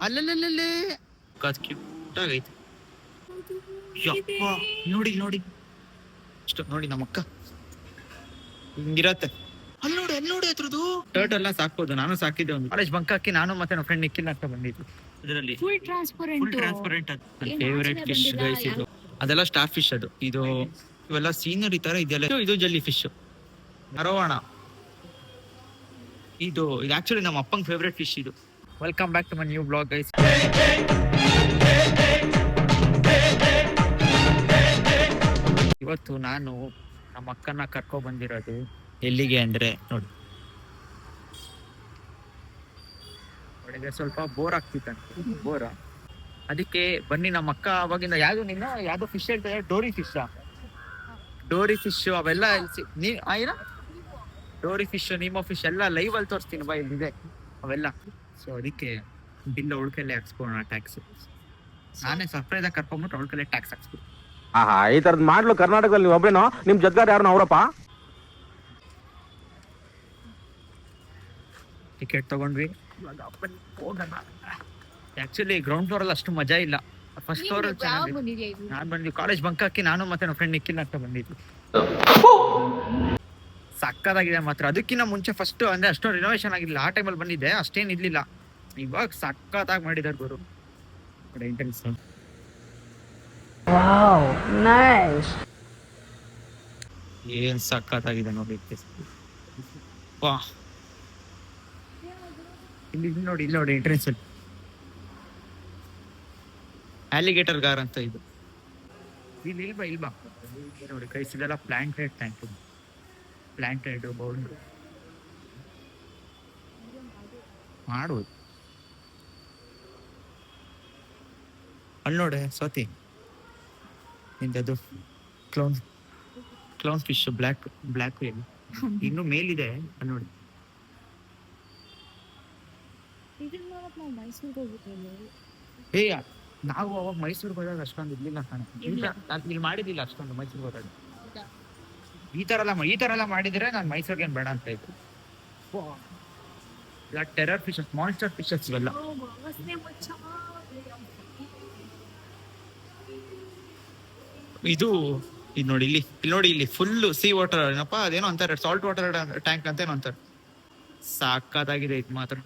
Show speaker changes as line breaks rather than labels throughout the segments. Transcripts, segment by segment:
ಅಲ್ಲಲ್ಲೇ ಕ್ಯೂಟ್ ಆಗೈತೆ. ಯಪ್ಪ ನೋಡಿ ನೋಡಿ ಇಷ್ಟು ನೋಡಿ ನಮ್ಮಕ್ಕ ಹಿಂಗಿರತ್ತೆ. ಅಲ್ಲಿ ನೋಡಿ ಅದ್ರದ್ದು ಟರ್ಟಲ್ ಎಲ್ಲ ಸಾಕ್ಬೋದು. ನಾನು ಸಾಕಿದ್ದೆ ಒಂದು ಕಾಲೇಜ್ ಬಂಕ್ ಹಾಕಿ ನಾನು ಮತ್ತೆ ನನ್ನ ಫ್ರೆಂಡ್ ನಿಖಿಲ್ ಅಂತ ಬಂದಿದ್ದು. ಇದರಲ್ಲಿ ಫುಲ್ ಟ್ರಾನ್ಸ್ಪರೆಂಟ್ ಅದು ಫೇವರೇಟ್ ಫಿಶ್ ಗೈಸ್. ಇದು ಅದೆಲ್ಲ ಸ್ಟಾರ್ ಫಿಶ್. ಅದು ಇದು ಇವೆಲ್ಲ ಸೀನರಿ ತರ ಇದೆಲ್ಲ. ಇದು ಜೆಲ್ಲಿ ಫಿಶ್ ಅರೋವಾಣ. ಇದು ಆಕ್ಚುಲಿ ನಮ್ಮ ಅಪ್ಪಂಗ್ ಫೇವರೇಟ್ ಫಿಶ್ ಇದು. Welcome back to my new blog guys. ಇವತ್ತು ನಾನು ನಮ್ಮ ಅಕ್ಕನ ಕರ್ಕೊ ಬಂದಿರೋದು ಎಲ್ಲಿಗೆ ಅಂದ್ರೆ ನೋಡಿ, ಅವಳಿಗೆ ಸ್ವಲ್ಪ ಬೋರ್ ಆಗ್ತಿತ್ತಂತೆ. ಬೋರ ಅದಕ್ಕೆ ಬನ್ನಿ ನಮ್ಮ ಅಕ್ಕ ಅವಾಗಿಂದ ಯಾವ್ದು ಫಿಶ್ ಹೇಳ್ತಾರೆ, ಡೋರಿ ಫಿಶ್ ಅವೆಲ್ಲ ಡೋರಿ ಫಿಶ್, ನೀಮೋ ಫಿಶ್ ಎಲ್ಲ ಲೈವ್ ಅಲ್ಲಿ ತೋರಿಸ್ತೀನಿ ಬಾ, ಇಲ್ಲಿದೆ ಅವೆಲ್ಲ. ಸೊ ಅದಕ್ಕೆ ಬಿಲ್ ಅವಳ್ಕೆಲ್ಲ ಹಾಕ್ಸ್ಕೊಳೋಣ ಟ್ಯಾಕ್ಸ್. ನಾನೇ ಸರ್ಪ್ರೈಸ್ ಆಗಿ ಕರ್ಕೊಂಡ್ಬಿಟ್ಟು ಅವಳ್ಕೆಲ್ಲ ಟ್ಯಾಕ್ಸ್ ಹಾಕ್ಸ್ಬಿಟ್ಟು.
ಈ ತರದ್ ಮಾಡ್ಲು ಕರ್ನಾಟಕದಲ್ಲಿ ನೀವು ಒಬ್ರೇನೋ, ನಿಮ್ ಜೊತೆಗಾರ ಯಾರು ಅವರಪ್ಪ?
ಟಿಕೆಟ್ ತಗೊಂಡ್ವಿ, ಆಕ್ಚುಲಿ ಗ್ರೌಂಡ್ ಫ್ಲೋರ್ ಅಲ್ಲಿ ಅಷ್ಟು ಮಜಾ ಇಲ್ಲ. ಫಸ್ಟ್ ಫ್ಲೋರ್ ನಾನು ಬಂದ್ವಿ ಕಾಲೇಜ್ ಬಂಕ್ ಹಾಕಿ ನಾನು ಮತ್ತೆ ನನ್ನ ಫ್ರೆಂಡ್ ನಿಖಿಲ್ ಅಂತ ಬಂದಿದ್ವಿ. ಸಕ್ಕದಾಗಿದೆ ಮಾತ್ರ. ಅದಕ್ಕಿಂತ ಮುಂಚೆ ಫಸ್ಟ್ ಅಂದ್ರೆ ಅಷ್ಟೊಂದು ರಿನೋವೇಷನ್ ಆಗಿಲ್ಲ. ಆ ಟೈಮಲ್ಲಿ ಬಂದಿದ್ದೆ, ಅಷ್ಟೇನ್ ಇರ್ಲಿಲ್ಲ. ಇವಾಗ ಸಕ್ಕತ್ತಾಗಿ ಮಾಡಿದಾರೆ ಗುರು. ಏನ್ ಸಕ್ಕತ್ತಾಗಿದೆ ನೋಡಿ. ಇಲ್ಲಿ ನೋಡಿ ಎಂಟ್ರೆನ್ಸ್ ಅಲ್ಲಿ ಅಲಿಗೇಟರ್ ಗಾರ್ ಅಂತ ಇದು. ಇಲ್ಲಿ ಇಲ್ಬಾ ನೋಡಿ ಕೈಸ್, ಇದೆಲ್ಲ ಪ್ಲಾಂಟೆಡ್ ಟ್ಯಾಂಕ್, ಪ್ಲಾಂಟೆಡ್ ಬೌಲ್ ಮಾಡುವುದು. ಅಲ್ಲಿ ನೋಡಿ ಸ್ವಾತಿ, ಇಂಥದ್ದು ಕ್ಲೌನ್ ಫಿಶ್, ಬ್ಲ್ಯಾಕ್ ವೇಲ್ ಇನ್ನು ಮೇಲಿದೆ. ಅಲ್ಲಿ ನೋಡಿ. ನಾವು ಅವಾಗ ಮೈಸೂರಿಗೆ ಹೋದಾಗ ಅಷ್ಟೊಂದು ಇರ್ಲಿಲ್ಲ ಕಾಣ. ಇಲ್ಲಿ ಮಾಡಿದಿಲ್ಲ ಅಷ್ಟೊಂದು ಮೈಸೂರಿಗೆ ಹೋದಾಗ. ಈ ತರ ಎಲ್ಲ ಮಾಡಿದ್ರೆ ನಾನು ಮೈಸೂರಿಗೆ ಬೇಡ ಅಂತ ಇತ್ತು. ಟೆರರ್ ಫಿಶಸ್, ಮಾನ್ಸ್ಟರ್ ಫಿಶಸ್ ಇವೆಲ್ಲ. ಇದು ನೋಡಿ, ಇಲ್ಲಿ ನೋಡಿ, ಇಲ್ಲಿ ಫುಲ್ ಸಿ ವಾಟರ್ ಏನಪ್ಪಾ, ಅದೇನೋ ಅಂತಾರೆ ಸಾಲ್ಟ್ ವಾಟರ್ ಟ್ಯಾಂಕ್ ಅಂತ ಏನೋ ಅಂತಾರೆ. ಸಾಕಾಗಿದೆ ಇದು ಮಾತ್ರ.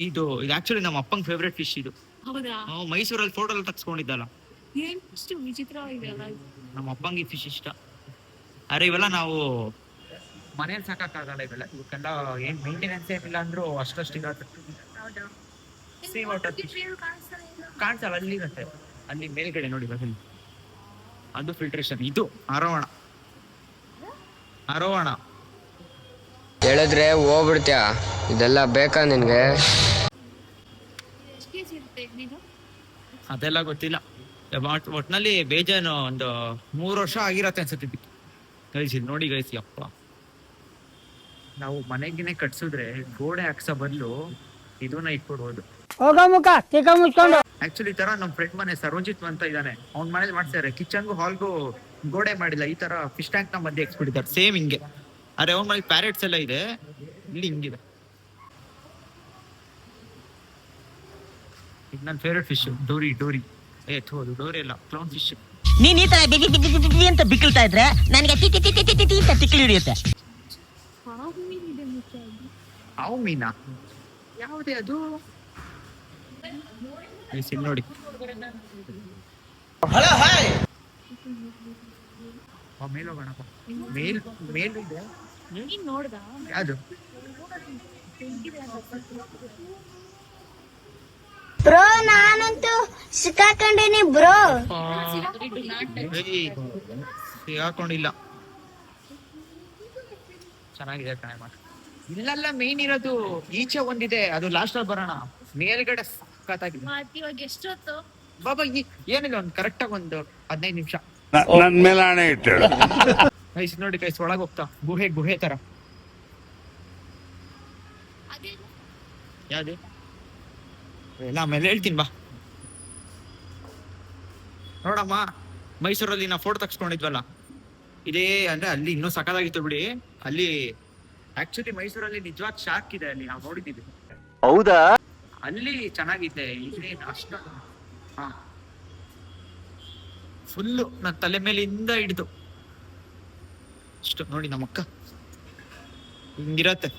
ಇದು ಆಕ್ಚುಲಿ ನಮ್ಮ ಅಪ್ಪಂಗ್ ಫೇವ್ರೇಟ್ ಫಿಶ್ ಇದು. ಮೈಸೂರಲ್ಲಿ ಫೋಟೋ ಎಲ್ಲ ತಗ್ಸ್ಕೊಂಡಿದ್ದಲ್ಲ, ನಮ್ಮ ಅಪ್ಪಂಗೆ ಈ ಫಿಶ್ ಇಷ್ಟ. ಅರೆ ಇವೆಲ್ಲ ನಾವು ಮನೇಲಿ ಸಾಕಾಗಲ್ಲ ಇವೆಲ್ಲ. ಇವಕ್ಕೆಲ್ಲ ಏನ್ ಮೇಂಟೆನೆನ್ಸ್ ಏನಿಲ್ಲ ಅಂದ್ರೂ ಅಷ್ಟಷ್ಟು ಇರುತ್ತೆ. ಸಿ ವಾಟರ್ ಕಾಣಿಸಲ್ಲ, ಅಲ್ಲಿ ಇರುತ್ತೆ, ಅಲ್ಲಿ ಮೇಲ್ಗಡೆ ನೋಡಿ ಬಸಲಿ, ಅದು ಫಿಲ್ಟ್ರೇಷನ್. ಇದು ಅರೋವಾಣ
ಹೇಳಿದ್ರೆ ಹೋಗ್ಬಿಡ್ತೀಯ, ಇದೆಲ್ಲ ಬೇಕಾ ನಿನ್ಗೆ?
ಅದೆಲ್ಲ ಗೊತ್ತಿಲ್ಲ. ಒಟ್ನಲ್ಲಿ ಬೇಜಾನು ಒಂದು 3 ವರ್ಷ ಆಗಿರತ್ತೆ ಅನ್ಸುತ್ತೆ ಗೈಸ್. ಇದು ನೋಡಿ ಗೈಸ್, ಯಪ್ಪ ನಾವು ಮನೆಗಿನೇ ಕಟ್ಸಿದ್ರೆ ಗೋಡೆ ಹಾಕ್ಸೋ ಬದಲು ಇದನ್ನ ಇಟ್ಕೊಡ್ಬೋದು. ಆಕ್ಚುಲಿ ಈ ತರ ನಮ್ ಫ್ರೆಂಡ್ ಮನೆ ಸರ್ವಜಿತ್ ಅಂತ ಇದ್ದಾನೆ, ಅವ್ನ ಮನೇಲಿ ಮಾಡ್ತಾರೆ. ಕಿಚನ್ಗೂ ಹಾಲ್ಗೂ ಗೋಡೆ ಮಾಡಿಲ್ಲ, ಈ ತರ ಫಿಶ್ ಟ್ಯಾಂಕ್ ನ ಮಧ್ಯೆ ಎಕ್ಸ್ಬಿಟ್ಟಿದ್ದಾರೆ ಸೇಮ್ ಹಿಂಗೆ. ಅರೆ ಅವ್ನ ಮನೇಲಿ ಪ್ಯಾರೆಟ್ಸ್ ಎಲ್ಲ ಇದೆ, ಇಲ್ಲಿ ಹಿಂಗಿದೆ. ಇದು ನನ್ನ ಫೇವ್ರೆಟ್ ಫಿಶ್ ಡೋರಿ. ಅದು ಡೋರಿ ಅಲ್ಲ, ಕ್ಲೌನ್ ಫಿಶ್.
ನೀನ್ ಈ ತರ ಅಂತ ಬಿಕ್ಕಳ್ತಾ ಇದ್ರೆ ನನಗೆ ತಿಕ್ಲಿ ಹಿಡಿಯುತ್ತೆ.
ಹಾವು ಮೀನಾ ಯಾವುದೇ ಅದು? ನೋಡಿ ಮೇಲ್ ಹೋಗೋಣಪ್ಪ. ಮೇಲ್ ಇದೆ ಯಾವುದು?
ಬ್ರೋ ನಾನಂತೂ ಸಿಕ್ಕಾಕೊಂಡಿನಿ ಬ್ರೋ.
ಸಿಗಾಕೊಂಡಿಲ್ಲ, ಚೆನ್ನಾಗಿದೆ ಕಣೆ ಮಾತ್ರ. ಇಲ್ಲೆಲ್ಲ ಮೇನ್ ಇರೋದು ಈಚೆ ಒಂದಿದೆ, ಅದು ಲಾಸ್ಟ್ ಅಲ್ಲಿ ಬರೋಣ. ಮೇಲ್ಗಡೆ ಸಖತ್ತಾಗಿದೆ. ಬಾಬಾ ಏನಿಲ್ಲ, ಒಂದು ಕರೆಕ್ಟ್ ಆಗಿ ಒಂದು 15 ನಿಮಿಷ
ನನ್ ಮೇಲೆ ಹಣೆ ಇಟ್ಟಳು.
ಕೈಸ್ ನೋಡಿ, ಕೈಸ್ ಒಳಗೆ ಹೋಗ್ತಾ ಗುಹೆ ತರ. ಯಾವ್ದು ಎಲ್ಲ ಆಮೇಲೆ ಹೇಳ್ತೀನಿ ಬಾ. ನೋಡಮ್ಮ, ಮೈಸೂರಲ್ಲಿ ನಾವು ಫೋಟೋ ತಗ್ಸ್ಕೊಂಡಿದ್ವಲ್ಲ, ಇದೇ ಅಂದ್ರೆ ಅಲ್ಲಿ ಇನ್ನೂ ಸಖತ್ತಾಗಿತ್ತು ಬಿಡಿ. ಅಲ್ಲಿ ಆಕ್ಚುಲಿ ಮೈಸೂರಲ್ಲಿ ನಿಜವಾದ ಶಾರ್ಕ್ ಇದೆ, ಅಲ್ಲಿ ನಾವು ನೋಡಿದ್ದೀವಿ.
ಹೌದಾ?
ಅಲ್ಲಿ ಚೆನ್ನಾಗಿದೆ, ಇಲ್ಲಿ ಅಷ್ಟ ಫುಲ್ಲು ನನ್ನ ತಲೆ ಮೇಲಿಂದ ಹಿಡಿದು ಅಷ್ಟು ನೋಡಿ. ನಮ್ಮಕ್ಕ ಹಿಂಗಿರತ್ತೆ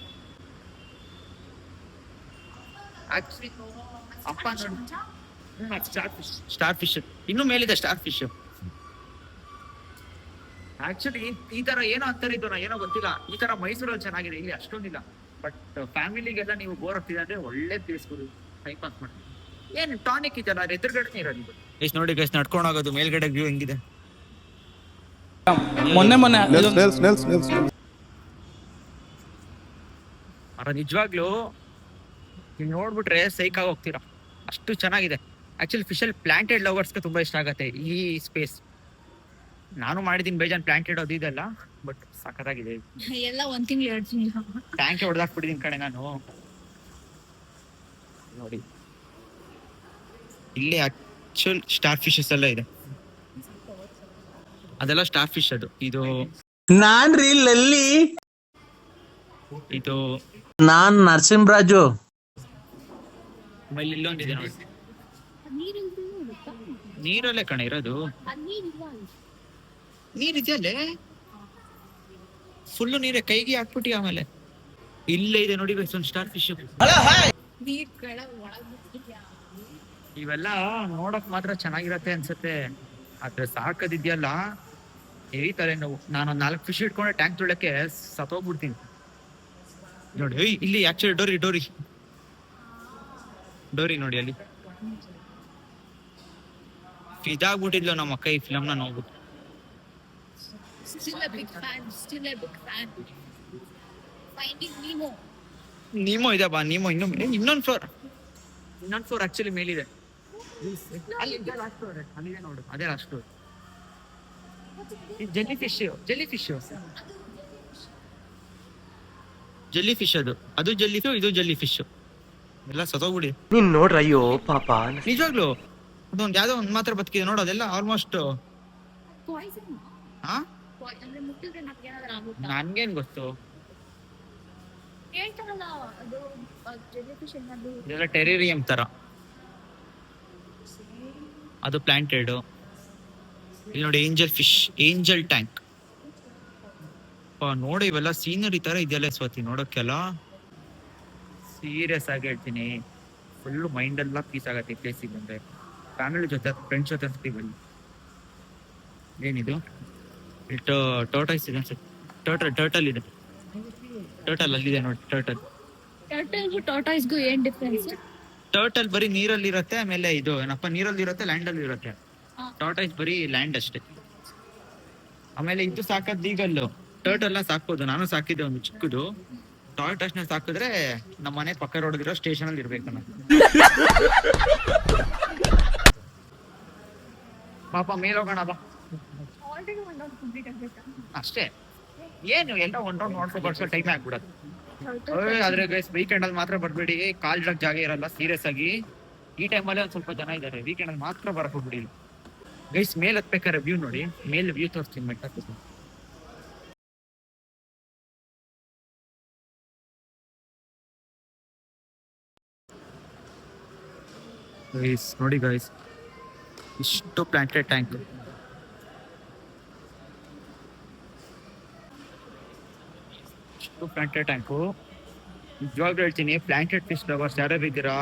ಆಕ್ಚುಲಿ. ಅಪ್ಪ ಸ್ಟಾರ್ ಫಿಶ್ ಇನ್ನೂ ಮೇಲಿದೆ. ಸ್ಟಾರ್ ಫಿಶ್ ಆಕ್ಚುಲಿ ಈ ತರ ಏನೋ ಅಂತಾರೆ, ಇದು ಏನೋ ಗೊತ್ತಿಲ್ಲ. ಈ ತರ ಮೈಸೂರಲ್ಲಿ ಚೆನ್ನಾಗಿದೆ, ಇಲ್ಲಿ ಅಷ್ಟೊಂದಿಲ್ಲ. ಬಟ್ ಫ್ಯಾಮಿಲಿಗೆಲ್ಲ ನೀವು ಬೋರ್ ಆಗ್ತಿದೆ ಅಂದ್ರೆ ಒಳ್ಳೆ ಪ್ಲೇಸ್ ಟೈಮ್ ಪಾಸ್ ಮಾಡಿ. ಏನ್ ಟಾನಿಕ್ ಇದೆಲ್ಲ ಎದುರುಗಡೆ ಇರೋದು. ಎಷ್ಟು ನೋಡಿ ಗೈಸ್, ನಡ್ಕೊಂಡು ಹೋಗೋದು ಮೇಲ್ಗಡೆ ವ್ಯೂ ಹೆಂಗಿದೆ.
ಮೊನ್ನೆ
ನಿಜವಾಗ್ಲೂ ನೀವು ನೋಡ್ಬಿಟ್ರೆ ಸೈಕ್ ಆಗಿ ಹೋಗ್ತೀರಾ, ಅಷ್ಟು ಚೆನ್ನಾಗಿದೆ. ಆಕ್ಚುಲಿ ಫಿಶಲ್ ಪ್ಲಾಂಟೆಡ್ ಲವರ್ಸ್ಗೆ ತುಂಬಾ ಇಷ್ಟ ಆಗತ್ತೆ ಈ ಸ್ಪೇಸ್. ನಾನು ಮಾಡಿದೀನಿ ಬೇಜಾನ್ ಪ್ಲಾಂಟೆಡ್ ಅದು ಇದೆಲ್ಲ, ಬಟ್ ಸಖತ್ತಾಗಿದೆ.
ಎಲ್ಲ 1 ತಿಂಗಳು 2 ತಿಂಗಳು
ಟ್ಯಾಂಕ್ ಹೊಡೆದಾಕ್ಬಿಟ್ಟಿದ್ದೀನಿ ಕಡೆ ನಾನು. ನೋಡಿ ಇಲ್ಲಿ ಆಕ್ಚುಲ್ ಸ್ಟಾರ್ ಫಿಶಸ್ ಎಲ್ಲ ಇದೆ, ಅದೆಲ್ಲ ಸ್ಟಾರ್ ಫಿಶ್. ಅದು ಇದು
ನಾನ್ರಿ ಲಲ್ಲಿ,
ಇದು
ನಾನ್ ನರಸಿಂಹರಾಜು.
ಆಮೇಲೆ ಇಲ್ಲೊಂದಿದೆ ನೋಡಿ, ನೀರಲ್ಲೇ ಕಣ ಇರೋದು. ನೀರಿದೆಯಲ್ಲೇ ಫುಲ್ಲು ನೀರೇ, ಕೈಗೆ ಹಾಕ್ಬಿಟ್ಟಿ. ಆಮೇಲೆ ಇಲ್ಲೇ ಇದೆ ನೋಡಿ ಒಂದು ಸ್ಟಾರ್ ಫಿಶ್. ಇವೆಲ್ಲ ನೋಡಕ್ ಮಾತ್ರ ಚೆನ್ನಾಗಿರತ್ತೆ ಅನ್ಸುತ್ತೆ, ಆದ್ರೆ ಸಾಕದಿದ್ಯಲ್ಲ ಹೆವಿ ತಲೆನೋವು. ನಾನೊಂದ್ 4 ಫಿಶ್ ಇಟ್ಕೊಂಡೆ ಟ್ಯಾಂಕ್ ತುಳಕ್ಕೆ ಸತ್ತೋಗ್ಬಿಡ್ತೀನಿ ನೋಡಿ. ಇಲ್ಲಿ ಆಕ್ಚುಲಿ ಡೋರಿ ನೋಡಿ, ಅಲ್ಲಿ ಇದಾಗ್ಬಿಟ್ಟಿದ್ಲು ನಮ್ಮ ಅಕ್ಕ ಈ ಫಿಲಮ್ನ ನೋಡ್ಬಿಟ್ಟು.
Still a big fan. Finding Nemo.
ನೀಮೋ ಇದೆ ಬಾ, ನೀಮೋ ಇನ್ನೊಂದು ಫ್ಲೋರ್ ಆಕ್ಚುಲಿ ಮೇಲಿದೆ. ಅಲ್ಲಿದೆ ನೋಡು, ಅದೇ ಲಾಸ್ಟ್ ಫ್ಲೋರ್. ಜೆಲ್ಲಿ ಫಿಶ್ ಅದು ಜೆಲ್ಲಿ, ಇದು ಜೆಲ್ಲಿ ಫಿಶ್ ಎಲ್ಲ ಸತ್ತೋಗ್ಬಿಡಿ.
ನೀನ್ ನೋಡ್ರ, ಅಯ್ಯೋ ಪಾಪ.
ನಿಜವಾಗ್ಲು ಅದೊಂದು ಯಾವ್ದೋ ಒಂದ್ ಮಾತ್ರ ಬದುಕಿದೆ ನೋಡು, ಅದೆಲ್ಲ ಆಲ್ಮೋಸ್ಟ್.
Poison.
ಹಾ,
ಅಂದ್ರೆ ಮುಟ್ಟಿದ್ರೆ ನಮ್ಗೆ ಏನಾದ್ರು ಆಗುತ್ತಾ?
ನನ್ಗೇನ್ ಗೊತ್ತು.
ಹೇಳ್ತಾರಲ್ಲ ಅದು ಜೆಲ್ಲಿಫಿಶ್ ಅನ್ನೋದು
ಇದೆಲ್ಲ ಟೆರೇರಿಯಂ ತರ, ಅದು ಪ್ಲಾಂಟೆಡ್. ಇಲ್ಲಿ ನೋಡಿ ಏಂಜಲ್ ಟ್ಯಾಂಕ್. ನೋಡಿ ಇವೆಲ್ಲ ಸೀನರಿ ತರ ಇದೆಲ್ಲ ಸ್ವಾತಿ ನೋಡಕ್ಕೆಲ್ಲ. ಸೀರಿಯಸ್ ಆಗಿ ಹೇಳ್ತೀನಿ, ಫುಲ್ ಮೈಂಡ್ ಎಲ್ಲ ಪೀಸ್ ಆಗತ್ತೆ ಈ ಪ್ಲೇಸಿಗೆ ಬಂದ್ರೆ. ಫ್ಯಾಮಿಲಿ ಜೊತೆ ಫ್ರೆಂಡ್ಸ್ ಜೊತೆ ಅನ್ಸ್ತೀವಿ ಬನ್ನಿ. ಏನಿದು ಟೋಟೈಸ್ ಇದೆ ಅನ್ಸುತ್ತೆ. ಟರ್ಟಲ್ ಇದೆ, ಟರ್ಟಲ್ ಅಲ್ಲಿದೆ ನೋಡಿ.
ಟರ್ಟಲ್ಗೂ ಟಾರ್ಟಾಯ್ಸ್ಗೂ ಏನ್ ಡಿಫರೆನ್ಸ್?
ಟರ್ಟಲ್ ಬರೀ ನೀರಲ್ಲಿ ಇರುತ್ತೆ, ಆಮೇಲೆ ಇದು ಏನಪ್ಪ ನೀರಲ್ಲಿ ಇರುತ್ತೆ, ಲ್ಯಾಂಡ್ ಅಲ್ಲಿ ಇರುತ್ತೆ. ಟಾರ್ಟೈಸ್ ಬರೀ ಲ್ಯಾಂಡ್ ಅಷ್ಟೇ. ಆಮೇಲೆ ಇದು ಸಾಕದ್ ಈಗಲ್ಲು ಟರ್ಟಲ್ ನ ಸಾಕ್ಬೋದು. ನಾನು ಸಾಕಿದ್ದೆ ಒಂದು ಚಿಕ್ಕದು. ಟಾರ್ಟೈಸ್ ನ ಸಾಕಿದ್ರೆ ನಮ್ಮ ಮನೆ ಪಕ್ಕ ರೋಡ್ಗಿರೋ ಸ್ಟೇಷನ್ ಅಲ್ಲಿ ಇರ್ಬೇಕು ನಾನು. ಪಾಪ ಮೇಲೆ ಹೋಗೋಣ ಬಾ.
ಆಲ್ರೆಡಿ 1 ರೌಂಡ್ ಕಂಪ್ಲೀಟ್ ಆಗ್ಬೇಕಾ?
ಅಷ್ಟೇ, ಏನು ಎಲ್ಲ 1 ರೌಂಡ್ ನೋಡ್ಕೊ ಟೈಮ್ ಆಗ್ಬಿಡೋದು. ಆದ್ರೆ ಗೈಸ್ ವೀಕೆಂಡ್ ಅಲ್ಲಿ ಮಾತ್ರ ಬರ್ಬೇಡಿ, ಕಾಲ್ ಇಡಕ್ ಜಾಗ ಇರಲ್ಲ. ಸೀರಿಯಸ್ ಆಗಿ ಈ ಟೈಮಲ್ಲಿ ಒಂದ್ ಸ್ವಲ್ಪ ಜನ ಇದಾರೆ. ವೀಕೆಂಡ್ ಅಲ್ಲಿ ಮಾತ್ರ ಬರಕ್ ಹೋಗ್ಬಿಡಿ ಗೈಸ್. ಮೇಲ್ ಹತ್ಬೇಕಾರೆ ವ್ಯೂ ನೋಡಿ, ಮೇಲ್ ವ್ಯೂ ತೋರಿಸ್ತೀನಿ ಮೆಟ್ಟ. ಗೈಸ್ ನೋಡಿ ಗೈಸ್, ಇಷ್ಟು ಪ್ಲಾಂಟೆಡ್ ಟ್ಯಾಂಕ್. ಪ್ಲಾಂಟೆಡ್ ಟ್ಯಾಂಕು ನಿಜವಾಗ್ಲೂ ಹೇಳ್ತೀನಿ, ಪ್ಲಾಂಟೆಡ್ ಫಿಶ್ ಲವರ್ಸ್ ಯಾರ್ಯಾರು ಇದ್ದೀರಾ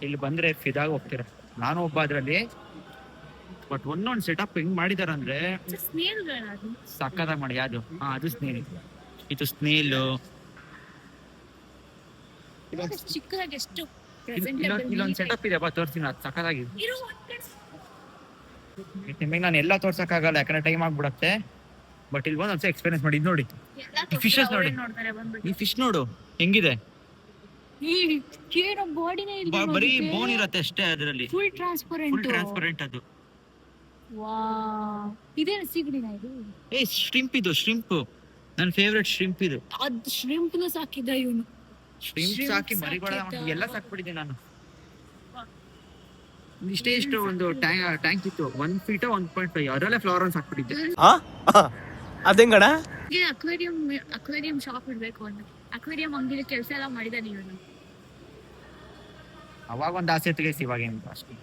ಇಲ್ಲಿ ಬಂದ್ರೆ ಫಿದಾಗ ಹೋಗ್ತೀರಾ. ನಾನು ಒಬ್ಬ ಅದ್ರಲ್ಲಿ. ಬಟ್ ಒಂದೊಂದು ಸೆಟಪ್ ಹೆಂಗ್ ಮಾಡಿದಾರ ಅಂದ್ರೆ ಸಕ್ಕತ್ತಾಗಿ ಮಾಡಿ. ಯಾವ್ದು? ಅದು ಸ್ನೇಲ್. ಇದು ಸ್ನೇಲ್.
ಚಿಕ್ಕದಾಗಿ ಎಷ್ಟು
ಇಲ್ಲೊಂದು ಸೆಟಪ್ ಇದೆ ಬಾ, ತೋರಿಸ್ತೀನಿ. ಅದು ಸಕ್ಕತ್ತಾಗಿದೆ. ನಿಮಗೆ ನಾನು ಎಲ್ಲ ತೋರ್ಸಕ್ ಆಗಲ್ಲ, ಯಾಕಂದ್ರೆ ಟೈಮ್ ಆಗ್ಬಿಡತ್ತೆ. ಬಟ್ ಇಲ್ಲಿ ಬಂದು ಒಂದ್ಸಲ ಎಕ್ಸ್ಪೀರಿಯನ್ಸ್ ಮಾಡಿ. ಇದು ನೋಡಿ, ಈ ಫಿಶಸ್ ನೋಡಿ, ಈ ಫಿಶ್ ನೋಡು ಹೆಂಗಿದೆ. ಬರೀ ಬೋನ್ ಇರತ್ತೆ ಅಷ್ಟೇ ಅದರಲ್ಲಿ,
ಫುಲ್ ಟ್ರಾನ್ಸ್ಪರೆಂಟ್.
ಅದು
ಇದೇನು ಸಿಗಡಿನ ಇದು?
ಶ್ರಿಂಪ್. ಇದು ಶ್ರಿಂಪ್, ನನ್ನ ಫೇವ್ರೆಟ್ ಶ್ರಿಂಪ್ ಇದು.
ಅದು ಶ್ರಿಂಪ್ ನು ಸಾಕಿದ ಇವನು.
ಶ್ರಿಂಪ್ ಸಾಕಿ ಮರಿಗಳ ಎಲ್ಲ ಸಾಕ್ಬಿಟ್ಟಿದ್ದೆ ನಾನು. ಇಷ್ಟು ಒಂದು ಟ್ಯಾಂಕ್ ಇತ್ತು, 1 ಫೀಟ್ 1.5, ಅದರಲ್ಲೇ ಫ್ಲವರ್ ಅನ್ನು ಸಾಕ್ಬಿಟ್ಟಿದ್ದೆ.
ಅದೇಂಗಣ
ಅಕ್ವೇರಿಯಂ ಶಾಪ್ ಇಡ್ಬೇಕು. ಒಂದು ಅಕ್ವೇರಿಯಂ ಅಂಗಡಿಲಿ ಕೆಲಸ ಎಲ್ಲ ಮಾಡಿದಾನೆ ಇವನು.
ಅವಾಗ ಒಂದು ಆಸೆ ಇತ್ತು ಗೈಸ್, ಇವಾಗ ಏನಿಲ್ಲ ಅಷ್ಟೇ.